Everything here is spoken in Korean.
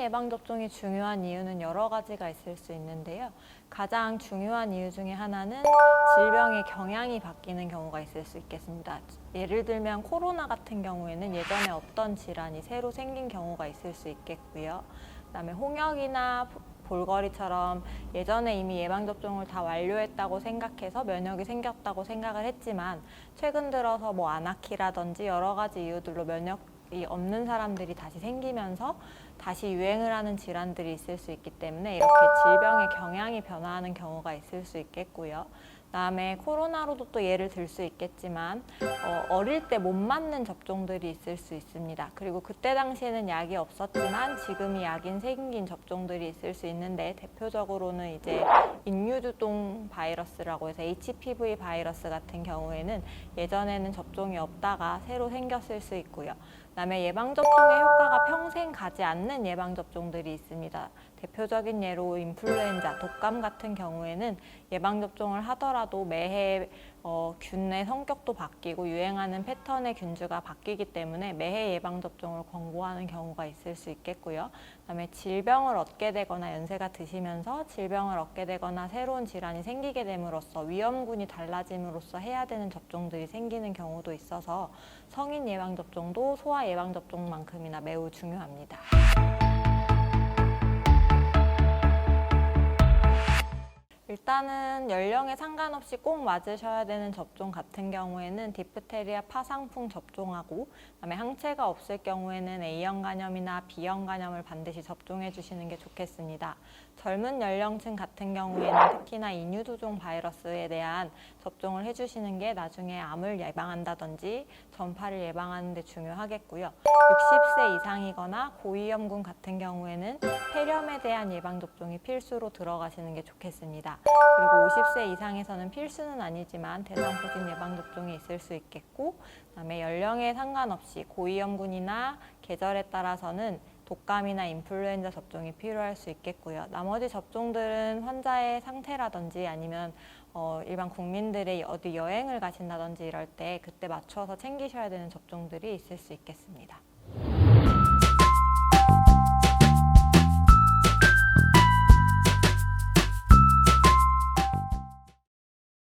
예방접종이 중요한 이유는 여러 가지가 있을 수 있는데요. 가장 중요한 이유 중에 하나는 질병의 경향이 바뀌는 경우가 있을 수 있겠습니다. 예를 들면 코로나 같은 경우에는 예전에 없던 질환이 새로 생긴 경우가 있을 수 있겠고요. 그다음에 홍역이나 볼거리처럼 예전에 이미 예방접종을 다 완료했다고 생각해서 면역이 생겼다고 생각을 했지만 최근 들어서 뭐 아나키라든지 여러 가지 이유들로 면역이 없는 사람들이 다시 생기면서 다시 유행을 하는 질환들이 있을 수 있기 때문에 이렇게 질병의 경향이 변화하는 경우가 있을 수 있겠고요. 그다음에 코로나로도 또 예를 들 수 있겠지만 어릴 때 못 맞는 접종들이 있을 수 있습니다. 그리고 그때 당시에는 약이 없었지만 지금이 약인 생긴 접종들이 있을 수 있는데 대표적으로는 이제 인유두동 바이러스라고 해서 HPV 바이러스 같은 경우에는 예전에는 접종이 없다가 새로 생겼을 수 있고요. 그다음에 예방접종의 효과가 평생 가지 않는 예방접종들이 있습니다. 대표적인 예로 인플루엔자, 독감 같은 경우에는 예방접종을 하더라도 매해 균의 성격도 바뀌고 유행하는 패턴의 균주가 바뀌기 때문에 매해 예방접종을 권고하는 경우가 있을 수 있겠고요. 그다음에 질병을 얻게 되거나 연세가 드시면서 질병을 얻게 되거나 새로운 질환이 생기게 됨으로써 위험군이 달라짐으로써 해야 되는 접종들이 생기는 경우도 있어서 성인 예방접종도 소아 예방접종만큼이나 매우 중요합니다. 일단은 연령에 상관없이 꼭 맞으셔야 되는 접종 같은 경우에는 디프테리아 파상풍 접종하고 그다음에 항체가 없을 경우에는 A형 간염이나 B형 간염을 반드시 접종해 주시는 게 좋겠습니다. 젊은 연령층 같은 경우에는 특히나 인유두종 바이러스에 대한 접종을 해주시는 게 나중에 암을 예방한다든지 전파를 예방하는 데 중요하겠고요. 60세 이상이거나 고위험군 같은 경우에는 폐렴에 대한 예방접종이 필수로 들어가시는 게 좋겠습니다. 그리고 50세 이상에서는 필수는 아니지만 대상포진 예방접종이 있을 수 있겠고 그다음에 연령에 상관없이 고위험군이나 계절에 따라서는 독감이나 인플루엔자 접종이 필요할 수 있겠고요. 나머지 접종들은 환자의 상태라든지 아니면 일반 국민들이 어디 여행을 가신다든지 이럴 때 그때 맞춰서 챙기셔야 되는 접종들이 있을 수 있겠습니다.